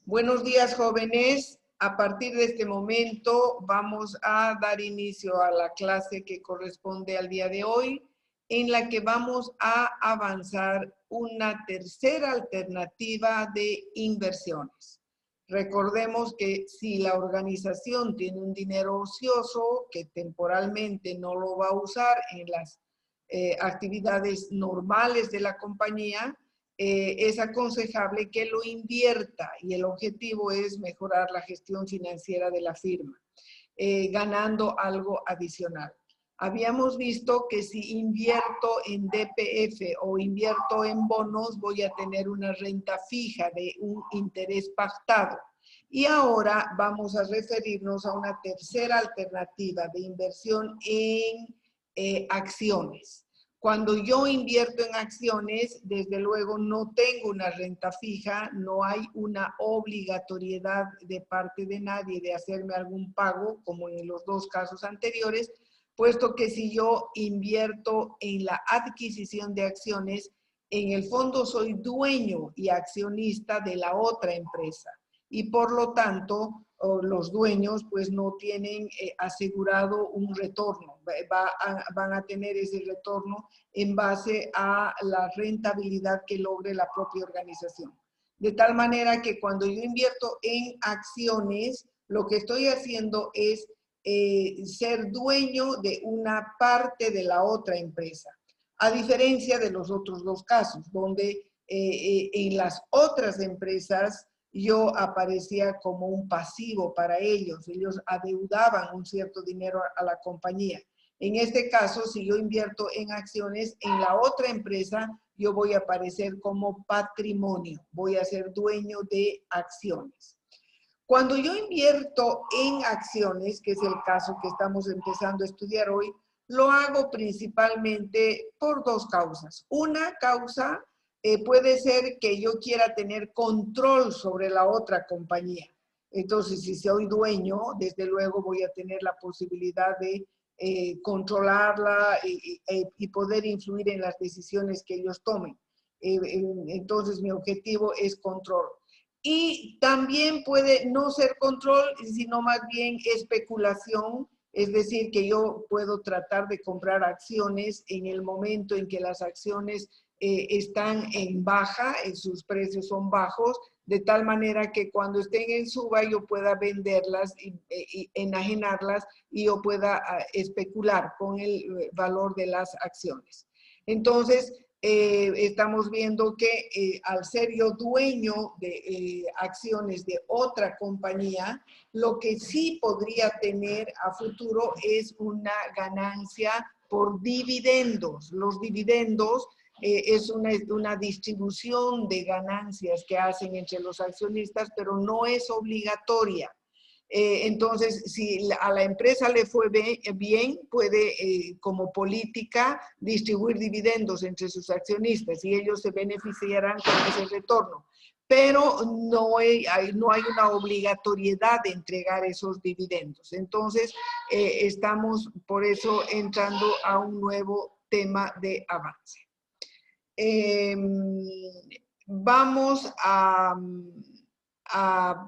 Buenos días, jóvenes. A partir de este momento vamos a dar inicio a la clase que corresponde al día de hoy, en la que vamos a avanzar una tercera alternativa de inversiones. Recordemos que si la organización tiene un dinero ocioso que temporalmente no lo va a usar en las actividades normales de la compañía, es aconsejable que lo invierta y el objetivo es mejorar la gestión financiera de la firma, ganando algo adicional. Habíamos visto que si invierto en DPF o invierto en bonos, voy a tener una renta fija de un interés pactado. Y ahora vamos a referirnos a una tercera alternativa de inversión en acciones. Cuando yo invierto en acciones, desde luego no tengo una renta fija, no hay una obligatoriedad de parte de nadie de hacerme algún pago, como en los dos casos anteriores, puesto que si yo invierto en la adquisición de acciones, en el fondo soy dueño y accionista de la otra empresa. Y por lo tanto, los dueños pues no tienen asegurado un retorno, van a tener ese retorno en base a la rentabilidad que logre la propia organización. De tal manera que cuando yo invierto en acciones, lo que estoy haciendo es ser dueño de una parte de la otra empresa, a diferencia de los otros dos casos, donde en las otras empresas yo aparecía como un pasivo para ellos. Ellos adeudaban un cierto dinero a la compañía. En este caso, si yo invierto en acciones en la otra empresa, yo voy a aparecer como patrimonio. Voy a ser dueño de acciones. Cuando yo invierto en acciones, que es el caso que estamos empezando a estudiar hoy, lo hago principalmente por dos causas. Una causa puede ser que yo quiera tener control sobre la otra compañía. Entonces, si soy dueño, desde luego voy a tener la posibilidad de controlarla y poder influir en las decisiones que ellos tomen. Entonces, mi objetivo es control. Y también puede no ser control, sino más bien especulación. Es decir, que yo puedo tratar de comprar acciones en el momento en que las acciones están en baja, sus precios son bajos, de tal manera que cuando estén en suba yo pueda venderlas y enajenarlas y yo pueda especular con el valor de las acciones. Entonces, estamos viendo que al ser yo dueño de acciones de otra compañía, lo que sí podría tener a futuro es una ganancia por dividendos. Los dividendos es una distribución de ganancias que hacen entre los accionistas, pero no es obligatoria. Entonces, si a la empresa le fue bien, puede como política distribuir dividendos entre sus accionistas y ellos se beneficiarán con ese retorno. Pero no hay una obligatoriedad de entregar esos dividendos. Entonces, estamos por eso entrando a un nuevo tema de avance. Vamos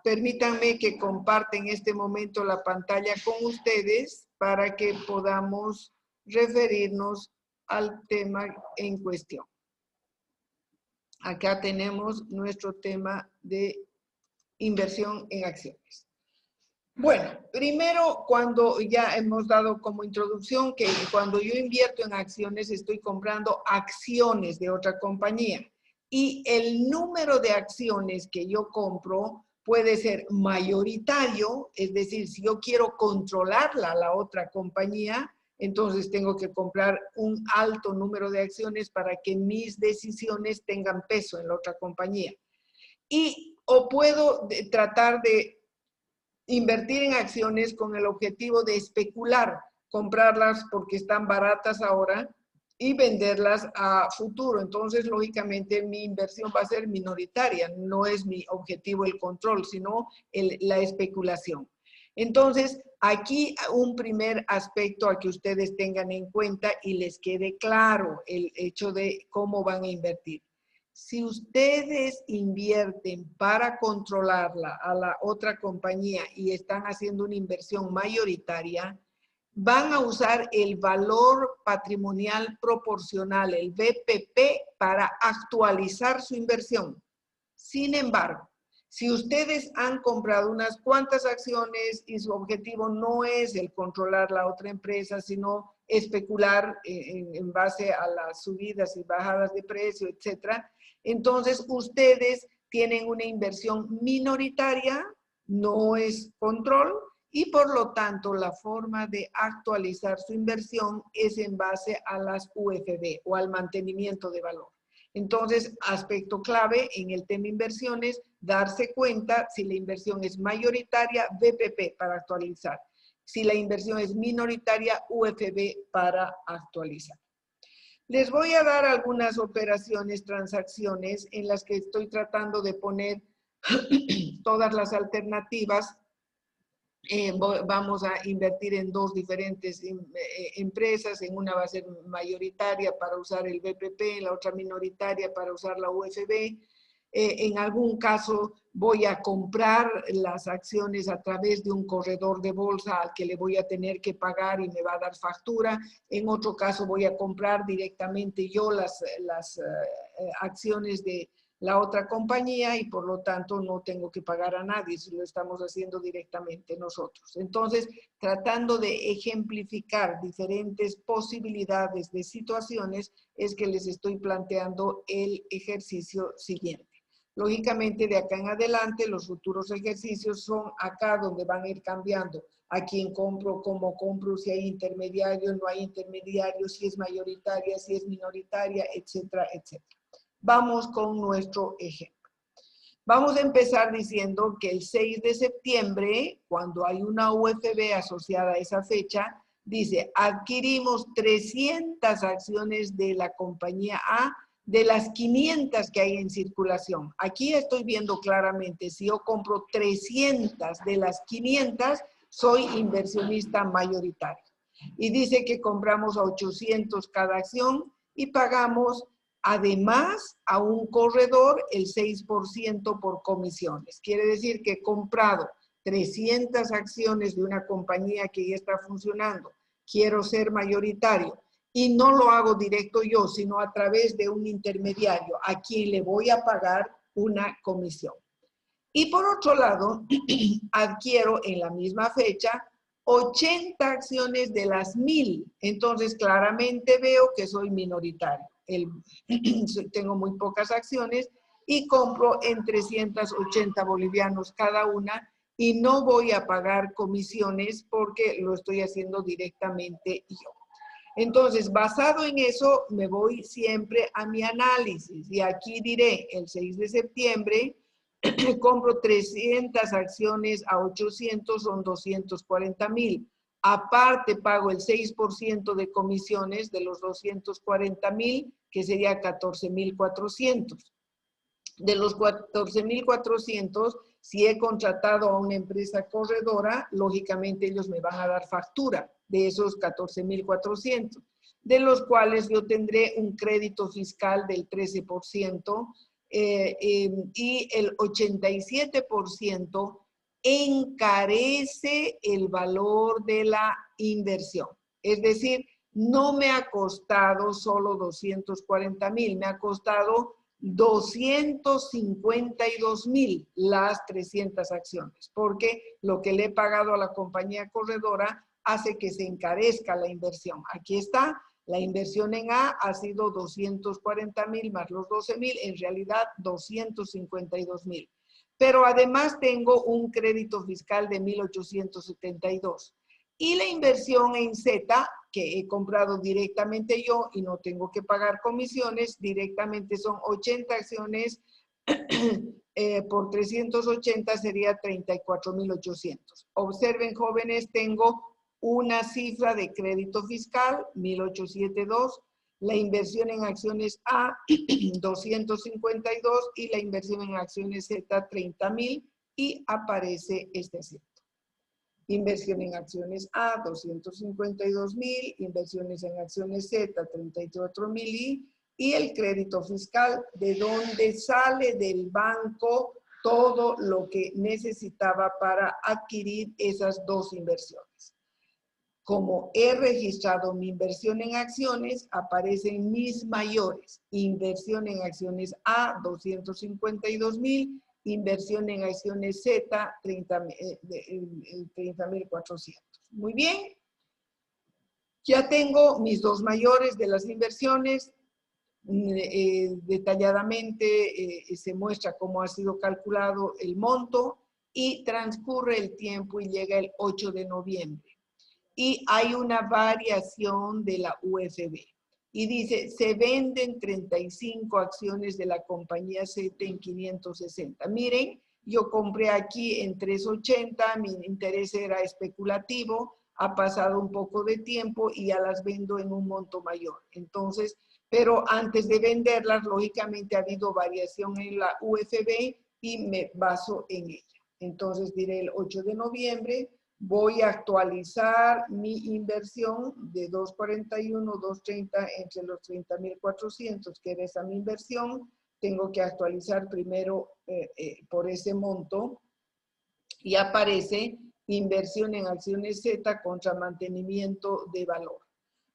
permítanme que comparte en este momento la pantalla con ustedes para que podamos referirnos al tema en cuestión. Acá tenemos nuestro tema de inversión en acciones. Bueno, primero, cuando ya hemos dado como introducción que cuando yo invierto en acciones estoy comprando acciones de otra compañía y el número de acciones que yo compro puede ser mayoritario, es decir, si yo quiero controlarla la otra compañía, entonces tengo que comprar un alto número de acciones para que mis decisiones tengan peso en la otra compañía. O puedo tratar de invertir en acciones con el objetivo de especular, comprarlas porque están baratas ahora y venderlas a futuro. Entonces, lógicamente, mi inversión va a ser minoritaria. No es mi objetivo el control, sino la especulación. Entonces, aquí un primer aspecto a que ustedes tengan en cuenta y les quede claro el hecho de cómo van a invertir. Si ustedes invierten para controlarla a la otra compañía y están haciendo una inversión mayoritaria, van a usar el valor patrimonial proporcional, el VPP, para actualizar su inversión. Sin embargo, si ustedes han comprado unas cuantas acciones y su objetivo no es el controlar la otra empresa, sino especular en base a las subidas y bajadas de precio, etcétera, entonces ustedes tienen una inversión minoritaria, no es control, y por lo tanto la forma de actualizar su inversión es en base a las UFB o al mantenimiento de valor. Entonces, aspecto clave en el tema inversiones, darse cuenta si la inversión es mayoritaria, VPP para actualizar. Si la inversión es minoritaria, UFB para actualizar. Les voy a dar algunas operaciones, transacciones en las que estoy tratando de poner todas las alternativas. Vamos a invertir en dos diferentes empresas, en una va a ser mayoritaria para usar el VPP, en la otra minoritaria para usar la UFB. En algún caso voy a comprar las acciones a través de un corredor de bolsa al que le voy a tener que pagar y me va a dar factura. En otro caso voy a comprar directamente yo las acciones de la otra compañía y por lo tanto no tengo que pagar a nadie si lo estamos haciendo directamente nosotros. Entonces, tratando de ejemplificar diferentes posibilidades de situaciones, es que les estoy planteando el ejercicio siguiente. Lógicamente, de acá en adelante, los futuros ejercicios son acá donde van a ir cambiando. A quién compro, cómo compro, si hay intermediario, no hay intermediario, si es mayoritaria, si es minoritaria, etcétera, etcétera. Vamos con nuestro ejemplo. Vamos a empezar diciendo que el 6 de septiembre, cuando hay una UFB asociada a esa fecha, dice, adquirimos 300 acciones de la compañía A de las 500 que hay en circulación. Aquí estoy viendo claramente, si yo compro 300 de las 500, soy inversionista mayoritario. Y dice que compramos a 800 cada acción y pagamos además a un corredor el 6% por comisiones. Quiere decir que he comprado 300 acciones de una compañía que ya está funcionando, quiero ser mayoritario y no lo hago directo yo, sino a través de un intermediario a quien le voy a pagar una comisión. Y por otro lado, adquiero en la misma fecha 80 acciones de las 1000. Entonces, claramente veo que soy minoritario. Tengo muy pocas acciones y compro en 380 bolivianos cada una y no voy a pagar comisiones porque lo estoy haciendo directamente yo. Entonces, basado en eso, me voy siempre a mi análisis y aquí diré el 6 de septiembre, compro 300 acciones a 800, son 240,000. Aparte pago el 6% de comisiones de los 240,000, que sería 14,400. De los 14,400, si he contratado a una empresa corredora, lógicamente ellos me van a dar factura de esos 14,400, de los cuales yo tendré un crédito fiscal del 13%, y el 87% encarece el valor de la inversión. Es decir, no me ha costado solo 240,000, me ha costado 252,000 las 300 acciones, porque lo que le he pagado a la compañía corredora hace que se encarezca la inversión. Aquí está. La inversión en A ha sido 240,000 más los 12,000, en realidad 252,000. Pero además tengo un crédito fiscal de 1,872. Y la inversión en Z, que he comprado directamente yo y no tengo que pagar comisiones, directamente son 80 acciones por 380 sería 34,800. Observen, jóvenes, tengo una cifra de crédito fiscal, 1,872, la inversión en acciones A, 252, y la inversión en acciones Z, 30,000, y aparece este asiento. Inversión en acciones A, 252,000, inversiones en acciones Z, 34,000, y el crédito fiscal, de donde sale del banco todo lo que necesitaba para adquirir esas dos inversiones. Como he registrado mi inversión en acciones, aparecen mis mayores. Inversión en acciones A, 252,000. Inversión en acciones Z, 30,400. Muy bien. Ya tengo mis dos mayores de las inversiones. Detalladamente se muestra cómo ha sido calculado el monto y transcurre el tiempo y llega el 8 de noviembre. Y hay una variación de la UFB. Y dice, se venden 35 acciones de la compañía Z en 560. Miren, yo compré aquí en 380, mi interés era especulativo, ha pasado un poco de tiempo y ya las vendo en un monto mayor. Entonces, pero antes de venderlas, lógicamente ha habido variación en la UFB y me baso en ella. Entonces diré el 8 de noviembre, voy a actualizar mi inversión de 241, 230 entre los 30,400, que era esa mi inversión. Tengo que actualizar primero por ese monto y aparece inversión en acciones Z contra mantenimiento de valor.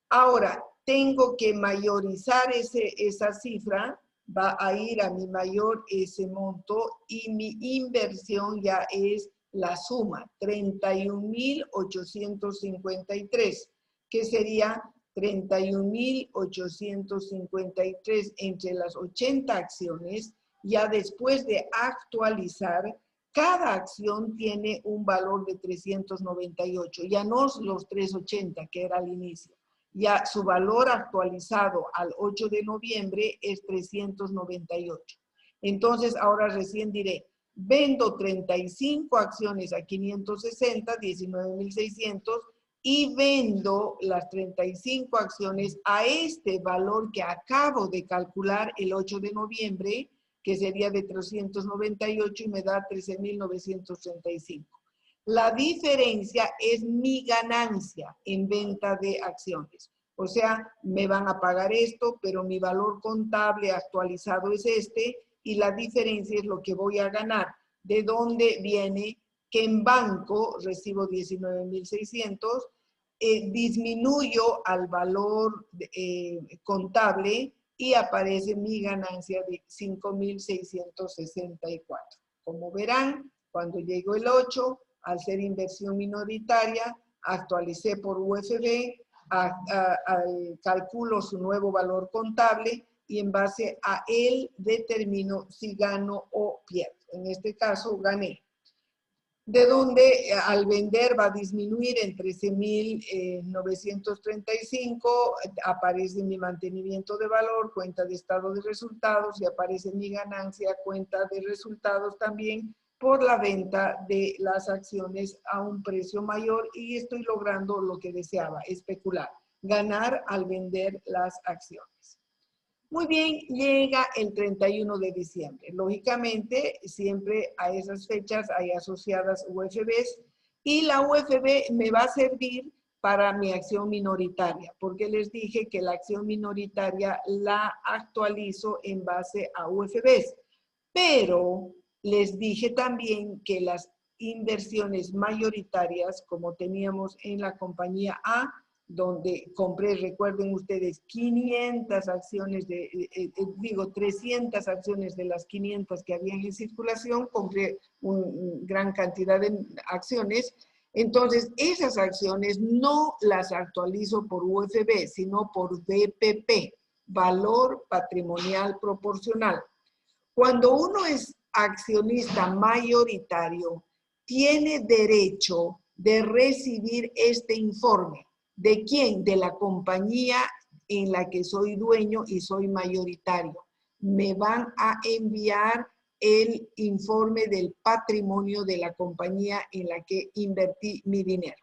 Ahora, tengo que mayorizar esa cifra, va a ir a mi mayor ese monto y mi inversión ya es la suma, 31,853, que sería 31,853 entre las 80 acciones, ya después de actualizar, cada acción tiene un valor de 398, ya no los 380 que era al inicio. Ya su valor actualizado al 8 de noviembre es 398. Entonces, ahora recién diré, vendo 35 acciones a 560, 19,600, y vendo las 35 acciones a este valor que acabo de calcular el 8 de noviembre, que sería de 398 y me da 13,935. La diferencia es mi ganancia en venta de acciones. O sea, me van a pagar esto, pero mi valor contable actualizado es este y la diferencia es lo que voy a ganar. ¿De dónde viene? Que en banco recibo 19,600, disminuyo al valor contable y aparece mi ganancia de 5,664. Como verán, cuando llegó el 8, al ser inversión minoritaria, actualicé por UFB, calculo su nuevo valor contable y en base a él determino si gano o pierdo. En este caso, gané. De donde al vender va a disminuir en 13,935, aparece mi mantenimiento de valor, cuenta de estado de resultados y aparece mi ganancia, cuenta de resultados también por la venta de las acciones a un precio mayor y estoy logrando lo que deseaba, especular, ganar al vender las acciones. Muy bien, llega el 31 de diciembre. Lógicamente, siempre a esas fechas hay asociadas UFBs y la UFB me va a servir para mi acción minoritaria, porque les dije que la acción minoritaria la actualizo en base a UFBs. Pero les dije también que las inversiones mayoritarias, como teníamos en la compañía A, donde compré, recuerden ustedes, 500 acciones, 300 acciones de las 500 que habían en circulación, compré una gran cantidad de acciones. Entonces, esas acciones no las actualizo por UFB, sino por VPP, Valor Patrimonial Proporcional. Cuando uno es accionista mayoritario, tiene derecho de recibir este informe. ¿De quién? De la compañía en la que soy dueño y soy mayoritario. Me van a enviar el informe del patrimonio de la compañía en la que invertí mi dinero.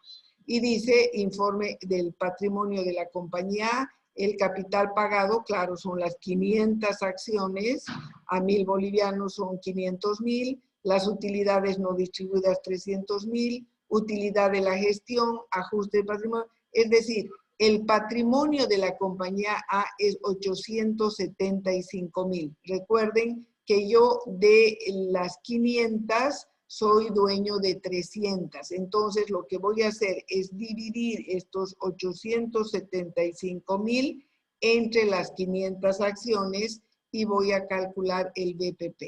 Y dice informe del patrimonio de la compañía. El capital pagado, claro, son las 500 acciones, a 1,000 bolivianos son 500,000, las utilidades no distribuidas 300,000, utilidad de la gestión, ajuste de patrimonio, es decir, El patrimonio de la compañía A es 875,000. Recuerden que yo de las 500 soy dueño de 300. Entonces, lo que voy a hacer es dividir estos 875,000 entre las 500 acciones y voy a calcular el BPP.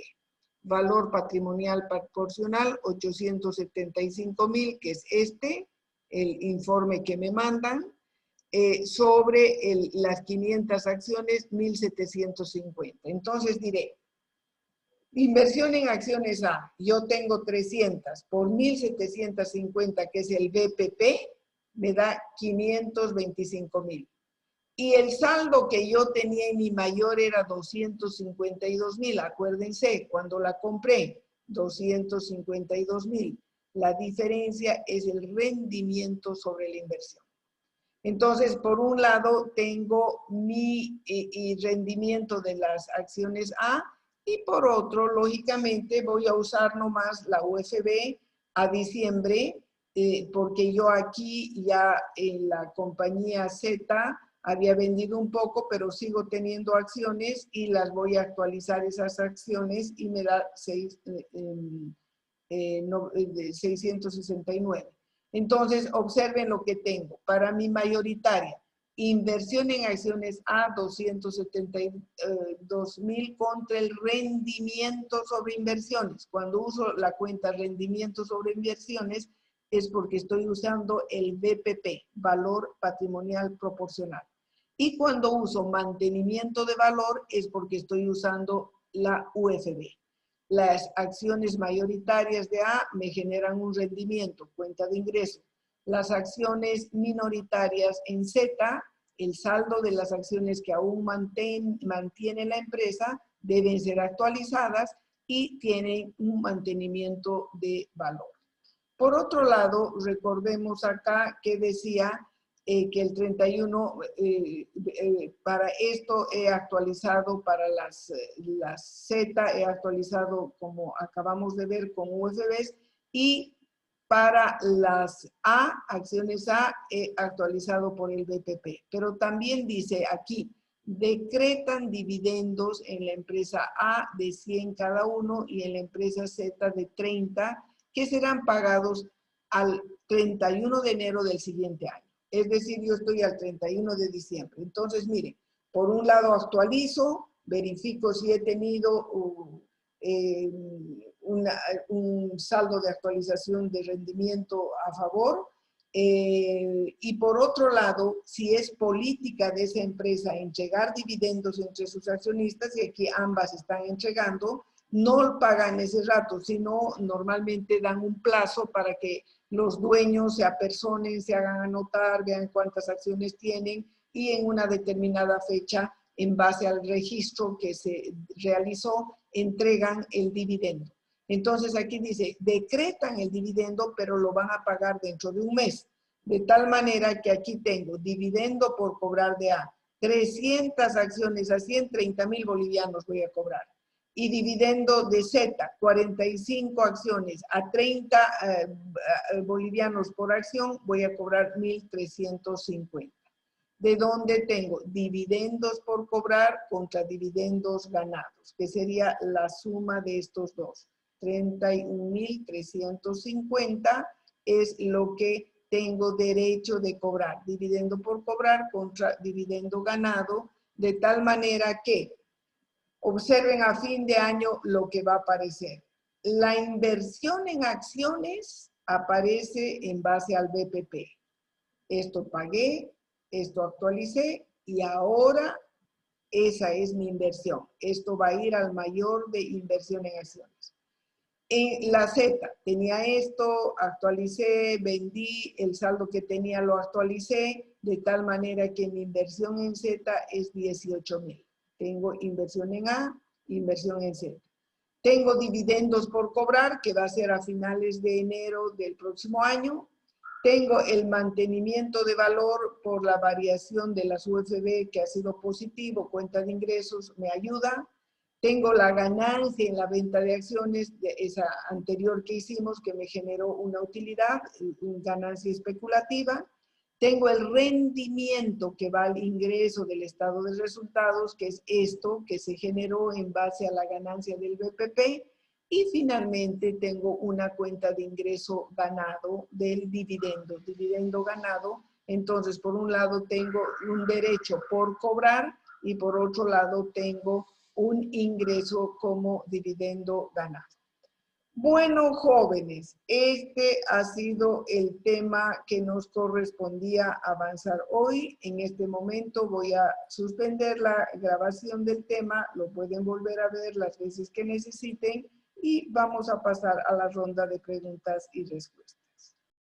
Valor patrimonial proporcional, 875,000, que es el informe que me mandan, sobre las 500 acciones, 1,750. Entonces diré, inversión en acciones A, yo tengo 300 por 1,750, que es el BPP, me da 525,000. Y el saldo que yo tenía en mi mayor era 252,000. Acuérdense, cuando la compré, 252,000. La diferencia es el rendimiento sobre la inversión. Entonces, por un lado, tengo mi rendimiento de las acciones A y por otro, lógicamente, voy a usar nomás la UFB a diciembre porque yo aquí ya en la compañía Z había vendido un poco, pero sigo teniendo acciones y las voy a actualizar esas acciones y me da 669. Entonces, observen lo que tengo. Para mi mayoritaria, inversión en acciones A, 272,000 contra el rendimiento sobre inversiones. Cuando uso la cuenta rendimiento sobre inversiones, es porque estoy usando el BPP, valor patrimonial proporcional. Y cuando uso mantenimiento de valor, es porque estoy usando la UFB. Las acciones mayoritarias de A me generan un rendimiento, cuenta de ingreso. Las acciones minoritarias en Z, el saldo de las acciones que aún mantiene la empresa, deben ser actualizadas y tienen un mantenimiento de valor. Por otro lado, recordemos acá que decía que el 31, para esto he actualizado para las Z, he actualizado como acabamos de ver con UFBs, y para las A, acciones A, he actualizado por el BPP. Pero también dice aquí, decretan dividendos en la empresa A de 100 cada uno y en la empresa Z de 30, que serán pagados al 31 de enero del siguiente año. Es decir, yo estoy al 31 de diciembre. Entonces, miren, por un lado actualizo, verifico si he tenido un saldo de actualización de rendimiento a favor. Y por otro lado, si es política de esa empresa entregar dividendos entre sus accionistas, y aquí ambas están entregando, no pagan ese rato, sino normalmente dan un plazo para que los dueños se apersonen, se hagan anotar, vean cuántas acciones tienen y en una determinada fecha, en base al registro que se realizó, entregan el dividendo. Entonces aquí dice, decretan el dividendo, pero lo van a pagar dentro de un mes. De tal manera que aquí tengo dividendo por cobrar de A. 300 acciones a 130,000 bolivianos voy a cobrar. Y dividendo de Z, 45 acciones a 30 bolivianos por acción, voy a cobrar 1,350. ¿De dónde tengo? Dividendos por cobrar contra dividendos ganados, que sería la suma de estos dos. 31,350 es lo que tengo derecho de cobrar. Dividendo por cobrar contra dividendo ganado, de tal manera que observen a fin de año lo que va a aparecer. La inversión en acciones aparece en base al BPP. Esto pagué, esto actualicé y ahora esa es mi inversión. Esto va a ir al mayor de inversión en acciones. En la Z tenía esto, actualicé, vendí, el saldo que tenía lo actualicé, de tal manera que mi inversión en Z es 18,000. Tengo inversión en A, inversión en Z. Tengo dividendos por cobrar, que va a ser a finales de enero del próximo año. Tengo el mantenimiento de valor por la variación de las UFB, que ha sido positivo, cuenta de ingresos, me ayuda. Tengo la ganancia en la venta de acciones, de esa anterior que hicimos, que me generó una utilidad, una ganancia especulativa. Tengo el rendimiento que va al ingreso del estado de resultados, que es esto que se generó en base a la ganancia del BPP. Y finalmente tengo una cuenta de ingreso ganado del dividendo ganado. Entonces, por un lado tengo un derecho por cobrar y por otro lado tengo un ingreso como dividendo ganado. Bueno, jóvenes, este ha sido el tema que nos correspondía avanzar hoy. En este momento voy a suspender la grabación del tema, lo pueden volver a ver las veces que necesiten y vamos a pasar a la ronda de preguntas y respuestas.